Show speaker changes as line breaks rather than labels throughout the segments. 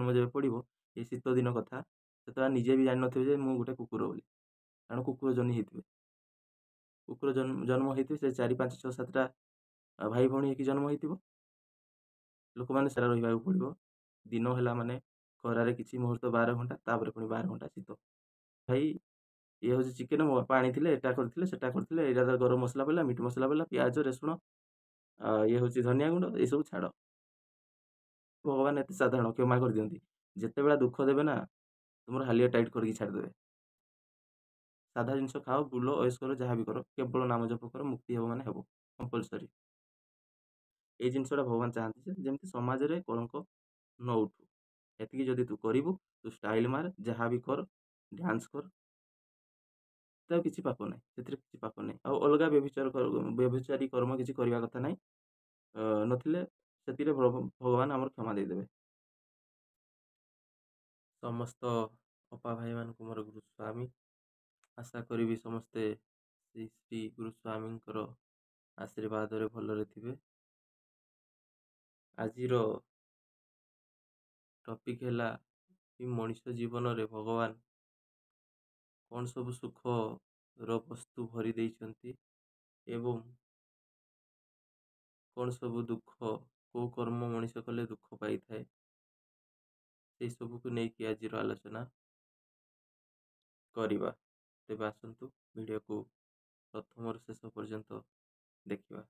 ଜନ୍ମ ଯେବେ ପଡ଼ିବ ଏ ଶୀତ ଦିନ କଥା, ସେତେବେଳେ ନିଜେ ବି ଜାଣିନଥିବେ ଯେ ମୁଁ ଗୋଟେ କୁକୁର ବୋଲି, କାରଣ କୁକୁର ଜନ୍ମ ହେଇଥିବେ। କୁକୁର ଜନ୍ମ ହେଇଥିବେ, ସେ 4, 5, 6, 7ଟା ଭାଇ ଭଉଣୀ ହେଇକି ଜନ୍ମ ହେଇଥିବ। ଲୋକମାନେ ସେରା ରହିବାକୁ ପଡ଼ିବ। ଦିନ ହେଲା ମାନେ ଖରାରେ କିଛି ମୁହୂର୍ତ୍ତ 12 ଘଣ୍ଟା, ତାପରେ ପୁଣି 12 ଘଣ୍ଟା ଶୀତ। ଭାଇ ଇଏ ହେଉଛି ଚିକେନ, ମୋ ବାପା ଆଣିଥିଲେ, ଏଟା କରିଥିଲେ, ସେଟା କରିଥିଲେ, ଏଇଟା ତ ଗରମ ମସଲା ପଡ଼ିଲା, ମିଟ୍ ମସଲା ପଡ଼ିଲା, ପିଆଜ ରସୁଣ, ଇଏ ହେଉଛି ଧନିଆ ଗୁଣ୍ଡ, ଏସବୁ ଛାଡ଼। ଭଗବାନ ଏତେ ସାଧାରଣ, କ୍ଷମା କରିଦିଅନ୍ତି। ଯେତେବେଳେ ଦୁଃଖ ଦେବେ ନା, ତୁମର ହାଲିଆ ଟାଇଟ୍ କରିକି ଛାଡ଼ିଦେବେ। ସାଧା ଜିନିଷ ଖାଅ, ବୁଲ, ଅଏସ୍ କର, ଯାହା ବି କର, କେବଳ ନାମ ଜପ କର, ମୁକ୍ତି ହେବ ମାନେ ହେବ, କମ୍ପଲସରି। ଏଇ ଜିନିଷଟା ଭଗବାନ ଚାହାନ୍ତି ଯେ ଯେମିତି ସମାଜରେ କଳଙ୍କ ନ ଉଠୁ। ଏତିକି ଯଦି ତୁ କରିବୁ, ତୁ ଷ୍ଟାଇଲ ମାର, ଯାହା ବି କର, ଡ୍ୟାନ୍ସ କର, ତ କିଛି ପାପ ନାହିଁ, ସେଥିରେ କିଛି ପାପ ନାହିଁ। ଆଉ ଅଲଗା ବ୍ୟଭିଚାରୀ କର୍ମ କିଛି କରିବା କଥା ନାହିଁ। ନଥିଲେ ସେଥିରେ ଭଗବାନ ଆମର କ୍ଷମା ଦେଇଦେବେ। ସମସ୍ତ ଅପା ଭାଇମାନଙ୍କୁ ମୋର ଗୁରୁସ୍ୱାମୀ। ଆଶା କରିବି ସମସ୍ତେ ଶ୍ରୀ ଶ୍ରୀ ଗୁରୁସ୍ୱାମୀଙ୍କର ଆଶୀର୍ବାଦରେ ଭଲରେ ଥିବେ। ଆଜିର ଟପିକ୍ ହେଲା କି ମଣିଷ ଜୀବନରେ ଭଗବାନ କ'ଣ ସବୁ ସୁଖର ବସ୍ତୁ ଭରି ଦେଇଛନ୍ତି ଏବଂ କ'ଣ ସବୁ ଦୁଃଖ, କେଉଁ କର୍ମ ମଣିଷ କଲେ ଦୁଃଖ ପାଇଥାଏ, ସେଇ ସବୁକୁ ନେଇକି ଆଜିର ଆଲୋଚନା କରିବା। ତେବେ ଆସନ୍ତୁ ଭିଡ଼ିଓକୁ ପ୍ରଥମରୁ ଶେଷ ପର୍ଯ୍ୟନ୍ତ ଦେଖିବା।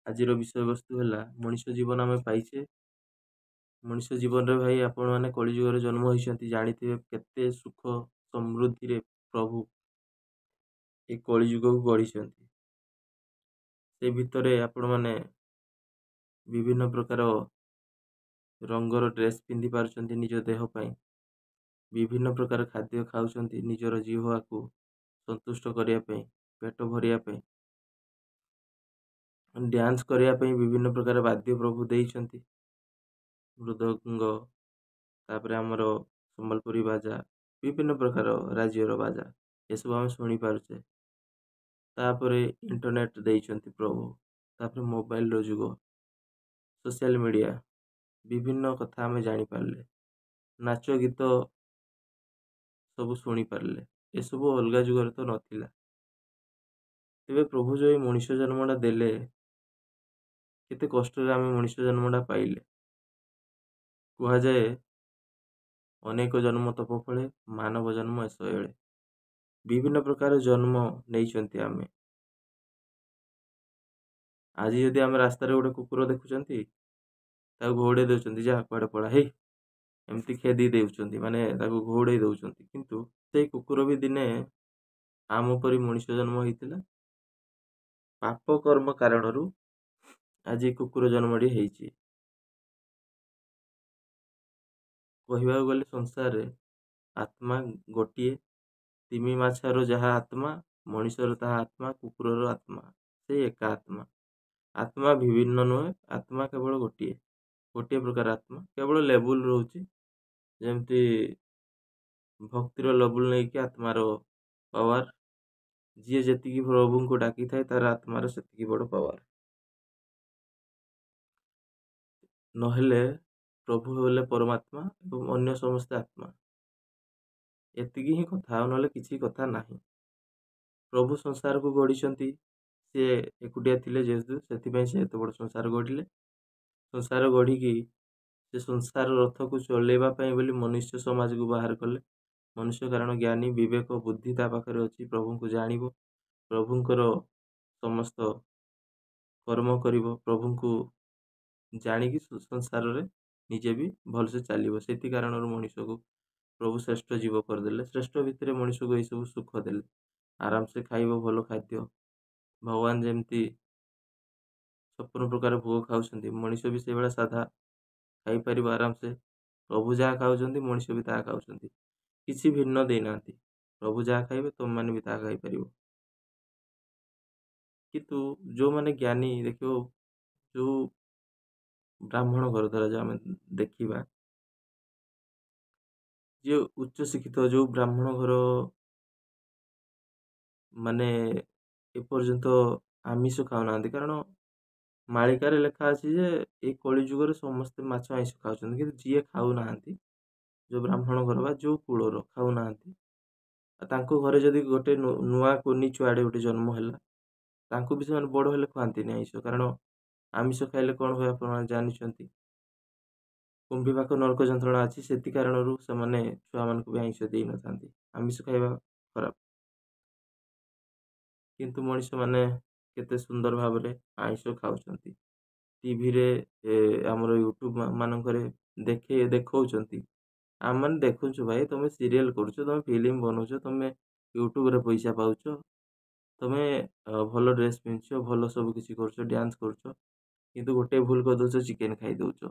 ଆଜିର ବିଷୟବସ୍ତୁ ହେଲା ମଣିଷ ଜୀବନ ଆମେ ପାଇଛେ। ମଣିଷ ଜୀବନରେ ଭାଇ ଆପଣମାନେ କଳିଯୁଗରେ ଜନ୍ମ ହୋଇଛନ୍ତି, ଜାଣିଥିବେ କେତେ ସୁଖ ସମୃଦ୍ଧିରେ ପ୍ରଭୁ ଏ କଳିଯୁଗକୁ ଗଢ଼ିଛନ୍ତି। ସେ ଭିତରେ ଆପଣମାନେ ବିଭିନ୍ନ ପ୍ରକାର ରଙ୍ଗର ଡ୍ରେସ୍ ପିନ୍ଧି ପାରୁଛନ୍ତି ନିଜ ଦେହ ପାଇଁ, ବିଭିନ୍ନ ପ୍ରକାର ଖାଦ୍ୟ ଖାଉଛନ୍ତି ନିଜର ଜିହ୍ୱାକୁ ସନ୍ତୁଷ୍ଟ କରିବା ପାଇଁ, ପେଟ ଭରିବା ପାଇଁ, ଡ୍ୟାନ୍ସ କରିବା ପାଇଁ ବିଭିନ୍ନ ପ୍ରକାର ବାଦ୍ୟ ପ୍ରଭୁ ଦେଇଛନ୍ତି। ମୃଦଙ୍ଗ, ତାପରେ ଆମର ସମ୍ବଲପୁରୀ ବାଜା, ବିଭିନ୍ନ ପ୍ରକାର ରାଜ୍ୟର ବାଜା, ଏସବୁ ଆମେ ଶୁଣିପାରୁଛେ। ତାପରେ ଇଣ୍ଟରନେଟ୍ ଦେଇଛନ୍ତି ପ୍ରଭୁ, ତାପରେ ମୋବାଇଲର ଯୁଗ, ସୋସିଆଲ ମିଡ଼ିଆ, ବିଭିନ୍ନ କଥା ଆମେ ଜାଣିପାରିଲେ, ନାଚ ଗୀତ ସବୁ ଶୁଣିପାରିଲେ। ଏସବୁ ଅଲଗା ଯୁଗରେ ତ ନଥିଲା। ତେବେ ପ୍ରଭୁ ଯେଉଁ ଏ ମଣିଷ ଜନ୍ମଟା ଦେଲେ, କେତେ କଷ୍ଟରେ ଆମେ ମଣିଷ ଜନ୍ମଟା ପାଇଲେ। କୁହାଯାଏ ଅନେକ ଜନ୍ମ ତପ ଫଳେ, ମାନବ ଜନ୍ମ ଏସ ଏଳେ। ବିଭିନ୍ନ ପ୍ରକାର ଜନ୍ମ ନେଇଛନ୍ତି ଆମେ। ଆଜି ଯଦି ଆମେ ରାସ୍ତାରେ ଗୋଟେ କୁକୁର ଦେଖୁଛନ୍ତି, ତାକୁ ଘଉଡ଼େଇ ଦେଉଛନ୍ତି, ଯାହା କୁଆଡ଼େ ପଳା, ହେଇ ଏମିତି ଖେଦି ଦେଉଛନ୍ତି, ମାନେ ତାକୁ ଘଉଡ଼େଇ ଦେଉଛନ୍ତି। କିନ୍ତୁ ସେଇ କୁକୁର ବି ଦିନେ ଆମ ପରି ମଣିଷ ଜନ୍ମ ହେଇଥିଲା। ପାପ କର୍ମ କାରଣରୁ ଆଜି କୁକୁର ଜନ୍ମଟି ହେଇଛି। କହିବାକୁ ଗଲେ ସଂସାରରେ ଆତ୍ମା ଗୋଟିଏ, ତିମି ମାଛର ଯାହା ଆତ୍ମା, ମଣିଷର ତାହା ଆତ୍ମା, କୁକୁରର ଆତ୍ମା ସେଇ ଏକା ଆତ୍ମା। ଆତ୍ମା ବିଭିନ୍ନ ନୁହେଁ, ଆତ୍ମା କେବଳ ଗୋଟିଏ ପ୍ରକାର ଆତ୍ମା, କେବଳ ଲେବୁଲ୍ ରହୁଛି। ଯେମିତି ଭକ୍ତିର ଲେବୁଲ୍ ନେଇକି ଆତ୍ମାର ପାୱାର, ଯିଏ ଯେତିକି ପ୍ରଭୁଙ୍କୁ ଡାକିଥାଏ ତାର ଆତ୍ମାର ସେତିକି ବଡ଼ ପାୱାର। ନହେଲେ ପ୍ରଭୁ ହେଲେ ପରମାତ୍ମା ଏବଂ ଅନ୍ୟ ସମସ୍ତେ ଆତ୍ମା। ଏତିକି ହିଁ କଥା, ଆଉ ନହେଲେ କିଛି କଥା ନାହିଁ। ପ୍ରଭୁ ସଂସାରକୁ ଗଢ଼ିଛନ୍ତି, ସିଏ ଏକୁଟିଆ ଥିଲେ ଯେହେତୁ, ସେଥିପାଇଁ ସେ ଏତେ ବଡ଼ ସଂସାର ଗଢ଼ିଲେ। ସଂସାର ଗଢ଼ିକି ସେ ସଂସାର ରଥକୁ ଚଲେଇବା ପାଇଁ ବୋଲି ମନୁଷ୍ୟ ସମାଜକୁ ବାହାର କଲେ। ମନୁଷ୍ୟ କାରଣ ଜ୍ଞାନୀ, ବିବେକ, ବୁଦ୍ଧି ତା ପାଖରେ ଅଛି, ପ୍ରଭୁଙ୍କୁ ଜାଣିବ, ପ୍ରଭୁଙ୍କର ସମସ୍ତ କର୍ମ କରିବ, ପ୍ରଭୁଙ୍କୁ ଜାଣିକି ସଂସାରରେ ନିଜେ ବି ଭଲସେ ଚାଲିବ। ସେଥି କାରଣରୁ ମଣିଷକୁ ପ୍ରଭୁ ଶ୍ରେଷ୍ଠ ଜୀବ କରିଦେଲେ। ଶ୍ରେଷ୍ଠ ଭିତରେ ମଣିଷକୁ ଏହିସବୁ ସୁଖ ଦେଲେ। ଆରାମସେ ଖାଇବ ଭଲ ଖାଦ୍ୟ। ଭଗବାନ ଯେମିତି 56 ପ୍ରକାର ଭୋଗ ଖାଉଛନ୍ତି, ମଣିଷ ବି ସେଇଭଳିଆ ସାଧା ଖାଇପାରିବ ଆରାମସେ। ପ୍ରଭୁ ଯାହା ଖାଉଛନ୍ତି, ମଣିଷ ବି ତାହା ଖାଉଛନ୍ତି, କିଛି ଭିନ୍ନ ଦେଇନାହାନ୍ତି। ପ୍ରଭୁ ଯାହା ଖାଇବେ ତୁମମାନେ ବି ତାହା ଖାଇପାରିବ। କିନ୍ତୁ ଯେଉଁମାନେ ଜ୍ଞାନୀ, ଦେଖିବ ଯେଉଁ ବ୍ରାହ୍ମଣ ଘର ଦ୍ୱାରା ଯେଉଁ ଆମେ ଦେଖିବା, ଯିଏ ଉଚ୍ଚ ଶିକ୍ଷିତ, ଯେଉଁ ବ୍ରାହ୍ମଣ ଘର ମାନେ ଏପର୍ଯ୍ୟନ୍ତ ଆମିଷ ଖାଉନାହାନ୍ତି। କାରଣ ମାଳିକାରେ ଲେଖା ଅଛି ଯେ ଏଇ କଳି ଯୁଗରେ ସମସ୍ତେ ମାଛ ଆଇଁଷ ଖାଉଛନ୍ତି, କିନ୍ତୁ ଯିଏ ଖାଉନାହାନ୍ତି, ଯେଉଁ ବ୍ରାହ୍ମଣ ଘର ବା ଯେଉଁ କୂଳର ଖାଉନାହାନ୍ତି, ଆଉ ତାଙ୍କ ଘରେ ଯଦି ଗୋଟେ ନୂଆ କୁନି ଛୁଆଟେ ଗୋଟେ ଜନ୍ମ ହେଲା, ତାଙ୍କୁ ବି ସେମାନେ ବଡ଼ ହେଲେ ଖୁଆନ୍ତିନି ଆଇଁଷ। କାରଣ ଆମିଷ ଖାଇଲେ କ'ଣ ହୁଏ ଆପଣ ଜାଣିଛନ୍ତି। କୁମ୍ଭୀପାକ ନରକ ଯନ୍ତ୍ରଣା ଅଛି, ସେଥି କାରଣରୁ ସେମାନେ ଛୁଆମାନଙ୍କୁ ବି ଆଇଁଷ ଦେଇନଥାନ୍ତି। ଆମିଷ ଖାଇବା ଖରାପ, କିନ୍ତୁ ମଣିଷମାନେ କେତେ ସୁନ୍ଦର ଭାବରେ ଆଇଁଷ ଖାଉଛନ୍ତି। ଟିଭିରେ ଆମର ୟୁଟ୍ୟୁବ ମାନଙ୍କରେ ଦେଖଉଛନ୍ତି। ଆମେମାନେ ଦେଖୁଛୁ ଭାଇ, ତମେ ସିରିଏଲ କରୁଛ, ତମେ ଫିଲ୍ମ ବନଉଛ, ତମେ ୟୁଟ୍ୟୁବରେ ପଇସା ପାଉଛ, ତମେ ଭଲ ଡ୍ରେସ୍ ପିନ୍ଧୁଛ, ଭଲ ସବୁ କିଛି କରୁଛ, ଡ୍ୟାନ୍ସ କରୁଛ, କିନ୍ତୁ ଗୋଟେ ଭୁଲ କରିଦେଉଛ, ଚିକେନ ଖାଇଦେଉଛ।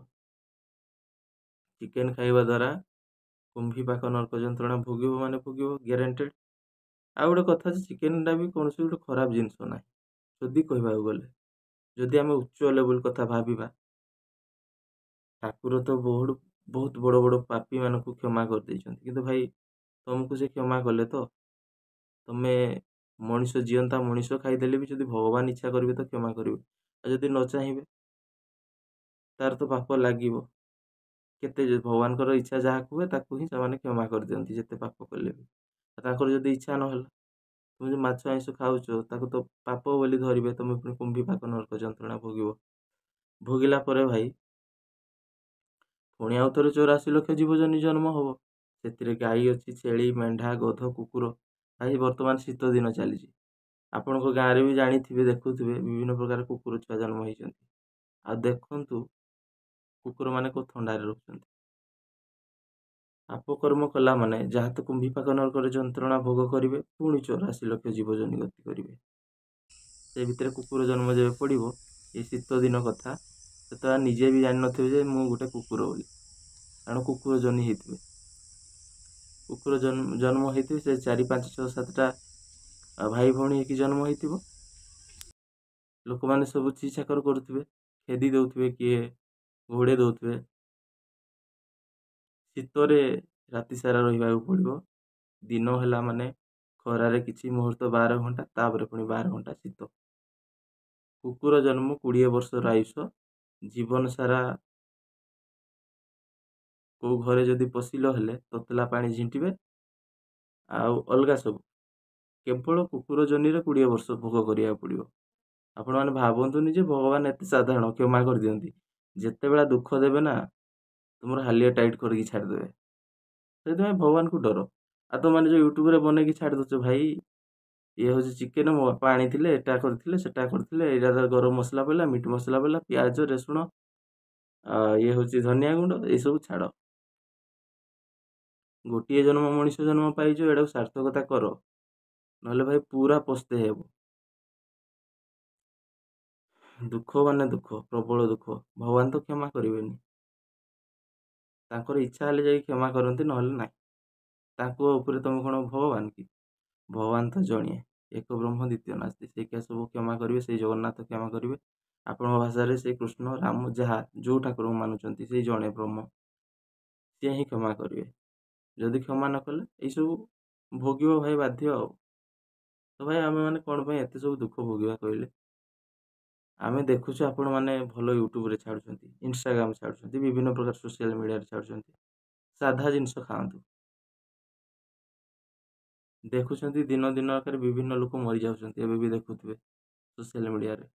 ଚିକେନ ଖାଇବା ଦ୍ୱାରା କୁମ୍ଭୀପାକ ନରକ ଯନ୍ତ୍ରଣା ଭୋଗିବ ମାନେ ଭୋଗିବ, ଗ୍ୟାରେଣ୍ଟେଡ୍। ଆଉ ଗୋଟେ କଥା ଅଛି, ଚିକେନଟା ବି କୌଣସି ଗୋଟେ ଖରାପ ଜିନିଷ ନାହିଁ। ଯଦି କହିବାକୁ ଗଲେ, ଯଦି ଆମେ ଉଚ୍ଚ ଲେବୁଲ କଥା ଭାବିବା, ଠାକୁର ତ ବହୁତ ବଡ଼ ବଡ଼ ପାପୀମାନଙ୍କୁ କ୍ଷମା କରିଦେଇଛନ୍ତି। କିନ୍ତୁ ଭାଇ, ତମକୁ ସେ କ୍ଷମା କଲେ ତ? ତମେ ମଣିଷ, ଜିଅନ୍ତା ମଣିଷ ଖାଇଦେଲେ ବି ଯଦି ଭଗବାନ ଇଚ୍ଛା କରିବେ ତ କ୍ଷମା କରିବେ, ଆଉ ଯଦି ନ ଚାହିଁବେ ତାର ତ ପାପ ଲାଗିବ। କେତେ ଭଗବାନଙ୍କର ଇଚ୍ଛା ଯାହାକୁ ହୁଏ ତାକୁ ହିଁ ସେମାନେ କ୍ଷମା କରିଦିଅନ୍ତି, ଯେତେ ପାପ କଲେ ବି। ତାଙ୍କର ଯଦି ଇଚ୍ଛା ନହେଲା, ତୁମେ ଯେଉଁ ମାଛ ଆଇଁଷ ଖାଉଛ ତାକୁ ତ ପାପ ବୋଲି ଧରିବେ, ତମେ ପୁଣି କୁମ୍ଭୀପାକ ନରକ ଯନ୍ତ୍ରଣା ଭୋଗିବ। ଭୋଗିଲା ପରେ ଭାଇ ପୁଣି ଆଉ ଥରେ 84 ଲକ୍ଷ ଜୀବଜନ୍ତୁ ଜନ୍ମ ହବ। ସେଥିରେ ଗାଈ ଅଛି, ଛେଳି, ମେଣ୍ଢା, ଗଧ, କୁକୁର। ଭାଇ ବର୍ତ୍ତମାନ ଶୀତ ଦିନ ଚାଲିଛି, ଆପଣଙ୍କ ଗାଁରେ ବି ଜାଣିଥିବେ, ଦେଖୁଥିବେ, ବିଭିନ୍ନ ପ୍ରକାର କୁକୁର ଛୁଆ ଜନ୍ମ ହେଇଛନ୍ତି। ଆଉ ଦେଖନ୍ତୁ କୁକୁରମାନେ କୋଉ ଥଣ୍ଡାରେ ରହୁଛନ୍ତି। ପାପକର୍ମ କଲା ମାନେ ଯାହା ତ କୁମ୍ଭୀପାକ ନରକରେ ଯନ୍ତ୍ରଣା ଭୋଗ କରିବେ, ପୁଣି 84 ଲକ୍ଷ ଜୀବଜନ୍ତୁ ଗତି କରିବେ। ସେ ଭିତରେ କୁକୁର ଜନ୍ମ ଯେବେ ପଡ଼ିବ, ଏଇ ଶୀତ ଦିନ କଥା, ସେତେବେଳେ ନିଜେ ବି ଜାଣିନଥିବେ ଯେ ମୁଁ ଗୋଟେ କୁକୁର ବୋଲି। କାରଣ କୁକୁର ଜନ୍ମ ହେଇଥିବେ, କୁକୁର ଜନ୍ମ ହେଇଥିବେ, ସେ 4, 5, 6, 7ଟା ଭାଇ ଭଉଣୀ ହେଇକି ଜନ୍ମ ହେଇଥିବ। ଲୋକମାନେ ସବୁ ଛି ଛାକର କରୁଥିବେ, ଖେଦି ଦେଉଥିବେ, କିଏ ଘୋଡ଼େଇ ଦେଉଥିବେ। ଶୀତରେ ରାତି ସାରା ରହିବାକୁ ପଡ଼ିବ। ଦିନ ହେଲା ମାନେ ଖରାରେ କିଛି ମୁହୂର୍ତ୍ତ 12 ଘଣ୍ଟା, ତାପରେ ପୁଣି 12 ଘଣ୍ଟା ଶୀତ। କୁକୁର ଜନ୍ମ 20 ବର୍ଷର ଆୟୁଷ, ଜୀବନ ସାରା କେଉଁ ଘରେ ଯଦି ପଶିଲ ହେଲେ ତତଲା ପାଣି ଝିଣ୍ଟିବେ, ଆଉ ଅଲଗା ସବୁ। କେବଳ କୁକୁର ଜନ୍ମରେ 20 ବର୍ଷ ଭୋଗ କରିବାକୁ ପଡ଼ିବ। ଆପଣମାନେ ଭାବନ୍ତୁନି ଯେ ଭଗବାନ ଏତେ ସାଧାରଣ, କ୍ଷମା କରିଦିଅନ୍ତି। ଯେତେବେଳେ ଦୁଃଖ ଦେବେ ନା, ତୁମର ହାଲିଆ ଟାଇଟ୍ କରିକି ଛାଡ଼ିଦେବେ। ସେଥିପାଇଁ ଭଗବାନଙ୍କୁ ଡର। ଆଉ ତୁମମାନେ ଯେଉଁ ୟୁଟ୍ୟୁବରେ ବନେଇକି ଛାଡ଼ି ଦେଉଛ, ଭାଇ ଇଏ ହେଉଛି ଚିକେନ, ମୋ ବାପା ଆଣିଥିଲେ, ଏଟା କରିଥିଲେ, ସେଟା କରିଥିଲେ, ଏଇଟା ଗରମ ମସଲା ପଡ଼ିଲା, ମିଟ୍ ମସଲା ପଡ଼ିଲା, ପିଆଜ, ରସୁଣ, ଇଏ ହେଉଛି ଧନିଆ ଗୁଣ୍ଡ, ଏଇସବୁ ଛାଡ଼। ଗୋଟିଏ ଜନ୍ମ ମଣିଷ ଜନ୍ମ ପାଇଛ, ଏଟାକୁ ସାର୍ଥକତା କର, ନହେଲେ ଭାଇ ପୁରା ପସ୍ତେଇ ହେବ। ଦୁଃଖ ମାନେ ଦୁଃଖ, ପ୍ରବଳ ଦୁଃଖ। ଭଗବାନ ତ କ୍ଷମା କରିବେନି, ତାଙ୍କର ଇଚ୍ଛା ହେଲେ ଯାଇକି କ୍ଷମା କରନ୍ତି, ନହେଲେ ନାହିଁ। ତାଙ୍କ ଉପରେ ତମେ କ'ଣ ଭଗବାନ କି? ଭଗବାନ ତ ଜଣିଏ, ଏକ ବ୍ରହ୍ମ ଦ୍ୱିତୀୟ ନାସ୍ତି। ସେଇ ସବୁ କ୍ଷମା କରିବେ, ସେଇ ଜଗନ୍ନାଥ କ୍ଷମା କରିବେ। ଆପଣଙ୍କ ଭାଷାରେ ସେଇ କୃଷ୍ଣ, ରାମ, ଯାହା ଯେଉଁ ଠାକୁରଙ୍କୁ ମାନୁଛନ୍ତି, ସେଇ ଜଣେ ବ୍ରହ୍ମ, ସିଏ ହିଁ କ୍ଷମା କରିବେ। ଯଦି କ୍ଷମା ନ କଲେ ଏଇସବୁ ଭୋଗିବ ଭାଇ, ବାଧ୍ୟ। ଆଉ ତ ଭାଇ ଆମେମାନେ କ'ଣ ପାଇଁ ଏତେ ସବୁ ଦୁଃଖ ଭୋଗିବା କହିଲେ? ଆମେ ଦେଖୁଛୁ ଆପଣମାନେ ଭଲ ୟୁଟ୍ୟୁବରେ ଛାଡ଼ୁଛନ୍ତି, ଇନଷ୍ଟାଗ୍ରାମ ଛାଡ଼ୁଛନ୍ତି, ବିଭିନ୍ନ ପ୍ରକାର ସୋସିଆଲ ମିଡ଼ିଆରେ ଛାଡ଼ୁଛନ୍ତି। ସାଧା ଜିନିଷ ଖାଆନ୍ତୁ। ଦେଖୁଛନ୍ତି ଦିନ ଦିନ ଆକାରରେ ବିଭିନ୍ନ ଲୋକ ମରିଯାଉଛନ୍ତି, ଏବେ ବି ଦେଖୁଥିବେ ସୋସିଆଲ ମିଡ଼ିଆରେ।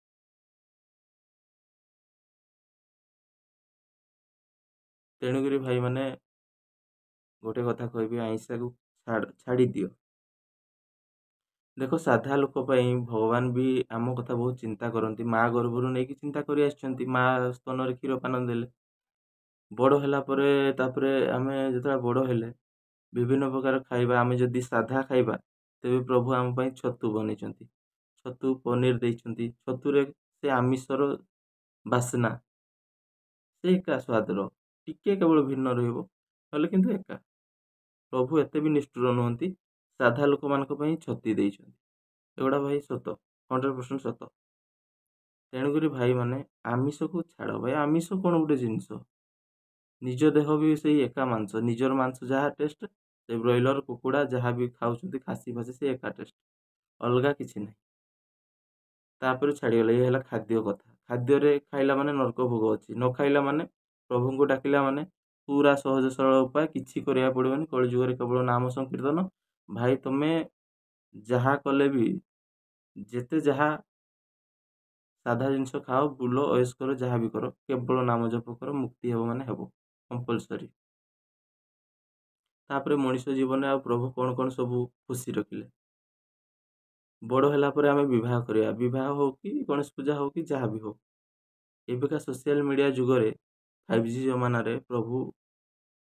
ତେଣୁକରି ଭାଇମାନେ ଗୋଟେ କଥା କହିବି, ଆଇଁଷାକୁ ଛାଡ଼ି ଦିଅ। ଦେଖ, ସାଧା ଲୋକ ପାଇଁ ଭଗବାନ ବି ଆମ କଥା ବହୁତ ଚିନ୍ତା କରନ୍ତି। ମା ଗର୍ଭରୁ ନେଇକି ଚିନ୍ତା କରି ଆସିଛନ୍ତି। ମା ସ୍ତନରେ କ୍ଷୀର ପାନ ଦେଲେ, ବଡ଼ ହେଲା ପରେ, ତାପରେ ଆମେ ଯେତେବେଳେ ବଡ଼ ହେଲେ, ବିଭିନ୍ନ ପ୍ରକାର ଖାଇବା, ଆମେ ଯଦି ସାଧା ଖାଇବା, ତେବେ ପ୍ରଭୁ ଆମ ପାଇଁ ଛତୁ ବନେଇଛନ୍ତି, ଛତୁ ପନିର ଦେଇଛନ୍ତି। ଛତୁରେ ସେ ଆମିଷର ବାସ୍ନା, ସେ ଏକା ସ୍ୱାଦର, ଟିକେ କେବଳ ଭିନ୍ନ ରହିବ, ନହେଲେ କିନ୍ତୁ ଏକା। ପ୍ରଭୁ ଏତେ ବି ନିଷ୍ଠୁର ନୁହନ୍ତି, ସାଧା ଲୋକମାନଙ୍କ ପାଇଁ ଛତି ଦେଇଛନ୍ତି। ଏଗୁଡ଼ା ଭାଇ ସତ, 100% ସତ। ତେଣୁକରି ଭାଇମାନେ ଆମିଷକୁ ଛାଡ଼। ଭାଇ ଆମିଷ କ'ଣ ଗୋଟେ ଜିନିଷ? ନିଜ ଦେହ ବି ସେଇ ଏକା ମାଂସ, ନିଜର ମାଂସ ଯାହା ଟେଷ୍ଟ, ସେ ବ୍ରଏଲର, କୁକୁଡ଼ା ଯାହା ବି ଖାଉଛନ୍ତି, ଖାସି ଫାସି, ସେ ଏକା ଟେଷ୍ଟ, ଅଲଗା କିଛି ନାହିଁ। ତାପରେ ଛାଡ଼ିଗଲେ। ଇଏ ହେଲା ଖାଦ୍ୟ କଥା। ଖାଦ୍ୟରେ ଖାଇଲା ମାନେ ନର୍କ ଭୋଗ ଅଛି, ନ ଖାଇଲା ମାନେ ପ୍ରଭୁଙ୍କୁ ଡାକିଲା ମାନେ ପୁରା ସହଜ ସରଳ ଉପାୟ, କିଛି କରିବାକୁ ପଡ଼ିବନି। କଳିଯୁଗରେ କେବଳ ନାମ ସଂକୀର୍ତ୍ତନ। ଭାଇ ତମେ ଯାହା କଲେ ବି, ଯେତେ ଯାହା ସାଧା ଜିନିଷ ଖାଅ, ବୁଲ, ଅଏସ୍ କର, ଯାହା ବି କର, କେବଳ ନାମ ଜପ କର, ମୁକ୍ତି ହେବ ମାନେ ହେବ କମ୍ପଲସରି। ତାପରେ ମଣିଷ ଜୀବନରେ ଆଉ ପ୍ରଭୁ କ'ଣ କ'ଣ ସବୁ ଖୁସି ରଖିଲେ। ବଡ଼ ହେଲା ପରେ ଆମେ ବିବାହ କରିବା, ବିବାହ ହଉ କି ଗଣେଶ ପୂଜା ହଉ କି ଯାହା ବି ହଉ। ଏବେକା ସୋସିଆଲ ମିଡ଼ିଆ ଯୁଗରେ 5G ଜମାନାରେ ପ୍ରଭୁ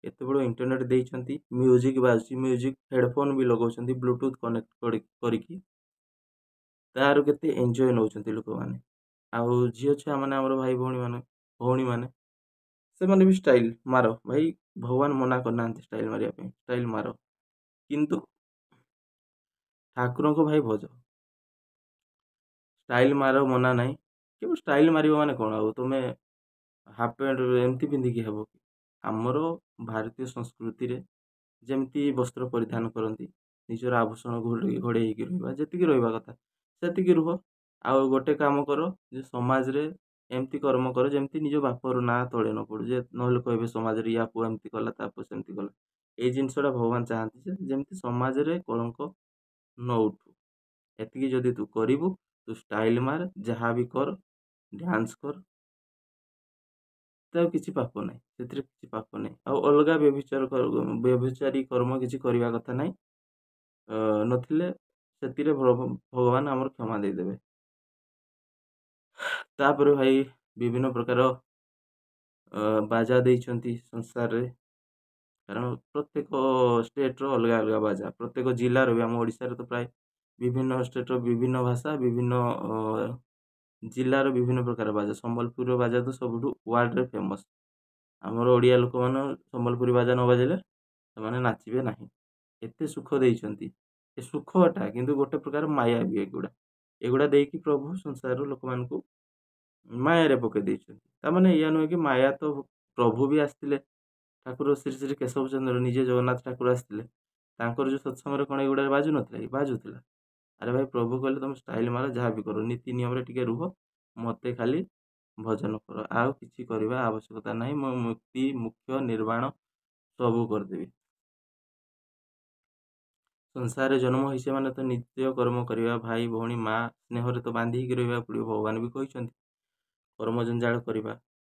ଏତେ ବଡ଼ ଇଣ୍ଟରନେଟ୍ ଦେଇଛନ୍ତି, ମ୍ୟୁଜିକ୍ ବାଜୁଛି, ମ୍ୟୁଜିକ୍ ହେଡ଼ଫୋନ୍ ବି ଲଗାଉଛନ୍ତି ବ୍ଲୁଟୁଥ୍ କନେକ୍ଟ କରିକି, ତାର କେତେ ଏନ୍ଜୟ ନେଉଛନ୍ତି ଲୋକମାନେ। ଆଉ ଝିଅ ଛୁଆମାନେ, ଆମର ଭାଇ ଭଉଣୀମାନେ, ସେମାନେ ବି ଷ୍ଟାଇଲ୍ ମାର। ଭାଇ ଭଗବାନ ମନା କରିନାହାନ୍ତି ଷ୍ଟାଇଲ୍ ମାରିବା ପାଇଁ, ଷ୍ଟାଇଲ୍ ମାର, କିନ୍ତୁ ଠାକୁରଙ୍କୁ ଭାଇ ଭଜ। ଷ୍ଟାଇଲ୍ ମାର ମନା ନାହିଁ, କେବଳ ଷ୍ଟାଇଲ୍ ମାରିବ ମାନେ କ'ଣ? ଆଉ ତୁମେ ହାଫ୍ ପ୍ୟାଣ୍ଟ ଏମିତି ପିନ୍ଧିକି ହେବ କି? ଆମର ଭାରତୀୟ ସଂସ୍କୃତିରେ ଯେମିତି ବସ୍ତ୍ର ପରିଧାନ କରନ୍ତି, ନିଜର ଆଭୂଷଣ ଘୋଡ଼େଇ ହେଇକି ରହିବା, ଯେତିକି ରହିବା କଥା ସେତିକି ରୁହ। ଆଉ ଗୋଟେ କାମ କର, ଯେ ସମାଜରେ ଏମିତି କର୍ମ କର ଯେମିତି ନିଜ ବାପର ନାଁ ତଳେ ନ ପଡ଼ୁ, ଯେ ନହେଲେ କହିବେ ସମାଜରେ ୟା ପୁଅ ଏମିତି କଲା, ତା ପୁଅ ସେମିତି କଲା। ଏଇ ଜିନିଷଟା ଭଗବାନ ଚାହାନ୍ତି ଯେ ଯେମିତି ସମାଜରେ କଳଙ୍କ ନ ଉଠୁ। ଏତିକି ଯଦି ତୁ କରିବୁ, ତୁ ଷ୍ଟାଇଲ୍ ମାର, ଯାହା ବି କର, ଡ୍ୟାନ୍ସ କର, ତ କିଛି ପାପ ନାହିଁ, ସେଥିରେ କିଛି ପାପ ନାହିଁ। ଆଉ ଅଲଗା ବ୍ୟଭିଚାରୀ କର୍ମ କିଛି କରିବା କଥା ନାହିଁ। ନଥିଲେ ସେଥିରେ ଭଗବାନ ଆମର କ୍ଷମା ଦେଇଦେବେ। ତାପରେ ଭାଇ ବିଭିନ୍ନ ପ୍ରକାର ବାଜା ଦେଇଛନ୍ତି ସଂସାରରେ, କାରଣ ପ୍ରତ୍ୟେକ ଷ୍ଟେଟ୍ର ଅଲଗା ଅଲଗା ବାଜା, ପ୍ରତ୍ୟେକ ଜିଲ୍ଲାର ବି। ଆମ ଓଡ଼ିଶାରେ ତ ପ୍ରାୟ ବିଭିନ୍ନ ଷ୍ଟେଟ୍ର ବିଭିନ୍ନ ଭାଷା, ବିଭିନ୍ନ ଜିଲ୍ଲାର ବିଭିନ୍ନ ପ୍ରକାର ବାଜା। ସମ୍ବଲପୁରର ବାଜା ତ ସବୁଠୁ ୱାର୍ଲଡରେ ଫେମସ୍। ଆମର ଓଡ଼ିଆ ଲୋକମାନେ ସମ୍ବଲପୁରୀ ବାଜା ନ ବାଜିଲେ ସେମାନେ ନାଚିବେ ନାହିଁ। ଏତେ ସୁଖ ଦେଇଛନ୍ତି, ଏ ସୁଖଟା କିନ୍ତୁ ଗୋଟେ ପ୍ରକାର ମାୟା ବି। ଏଗୁଡ଼ା ଦେଇକି ପ୍ରଭୁ ସଂସାରର ଲୋକମାନଙ୍କୁ ମାୟାରେ ପକେଇ ଦେଇଛନ୍ତି। ତାମାନେ ଏଇଆ ନୁହେଁ କି ମାୟା ତ ପ୍ରଭୁ ବି ଆସିଥିଲେ, ଠାକୁର ଶ୍ରୀ ଶ୍ରୀ କେଶବ ଚନ୍ଦ୍ର ନିଜେ ଜଗନ୍ନାଥ ଠାକୁର ଆସିଥିଲେ, ତାଙ୍କର ଯେଉଁ ସତ୍ସଙ୍ଗରେ କ'ଣ ଏଗୁଡ଼ାରେ ବାଜୁନଥିଲା କି? ବାଜୁଥିଲା। ଆରେ ଭାଇ ପ୍ରଭୁ କହିଲେ ତମେ ଷ୍ଟାଇଲ୍ ମାର, ଯାହା ବି କର, ନୀତି ନିୟମରେ ଟିକେ ରୁହ, ମୋତେ ଖାଲି ଭଜନ କର, ଆଉ କିଛି କରିବା ଆବଶ୍ୟକତା ନାହିଁ। ମୁଁ ମୁକ୍ତି, ମୁଖ୍ୟ, ନିର୍ବାଣ ସବୁ କରିଦେବି। ସଂସାରରେ ଜନ୍ମ ହେଇଛେ ମାନେ ତ ନିତ୍ୟ କର୍ମ କରିବା। ଭାଇ ଭଉଣୀ ମା ସ୍ନେହରେ ତ ବାନ୍ଧି ହେଇକି ରହିବାକୁ ପଡ଼ିବ। ଭଗବାନ ବି କହିଛନ୍ତି କର୍ମ ଜଞ୍ଜାଳ କରିବା।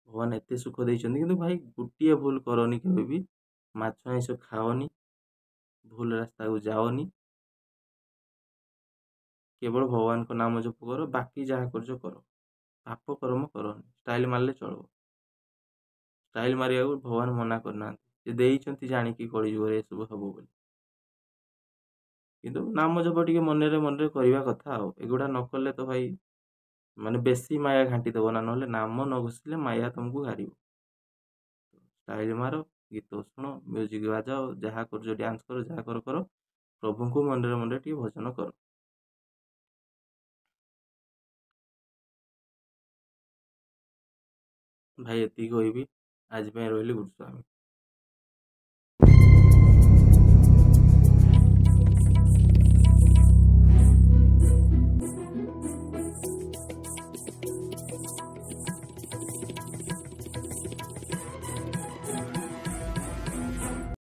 ଭଗବାନ ଏତେ ସୁଖ ଦେଇଛନ୍ତି, କିନ୍ତୁ ଭାଇ ଗୋଟିଏ ଭୁଲ କରନି କେବେ ବି, ମାଛ ଆଇଁଷ ଖାଅନି, ଭୁଲ ରାସ୍ତାକୁ ଯାଅନି, କେବଳ ଭଗବାନଙ୍କ ନାମ ଜପ କର, ବାକି ଯାହା କରୁଛ କର, ପାପ କର୍ମ କରନି। ଷ୍ଟାଇଲ୍ ମାରିଲେ ଚଳିବ, ଷ୍ଟାଇଲ୍ ମାରିବାକୁ ଭଗବାନ ମନା କରିନାହାନ୍ତି, ସେ ଦେଇଛନ୍ତି ଜାଣିକି କଳିଯୁଗରେ ଏସବୁ ହବ ବୋଲି। କିନ୍ତୁ ନାମ ଜପ ଟିକେ ମନରେ ମନରେ କରିବା କଥା। ଆଉ ଏଗୁଡ଼ା ନ କଲେ ତ ଭାଇ ମାନେ ବେଶୀ ମାୟା ଘାଣ୍ଟି ଦେବ ନା, ନହେଲେ ନାମ ନ ଘୋଷିଲେ ମାୟା ତମକୁ ଘାରିବ। ଷ୍ଟାଇଲ୍ ମାର, ଗୀତ ଶୁଣ, ମ୍ୟୁଜିକ୍ ବାଜାଅ, ଯାହା କରୁଛ ଡ୍ୟାନ୍ସ କର, ଯାହା କର, ପ୍ରଭୁଙ୍କୁ ମନରେ ମନରେ ଟିକେ ଭଜନ କର। ଭାଇ ଏତିକି କହିବି, ଆଜି ପାଇଁ ରହିଲି ଗୁରୁସ୍ୱାମୀ।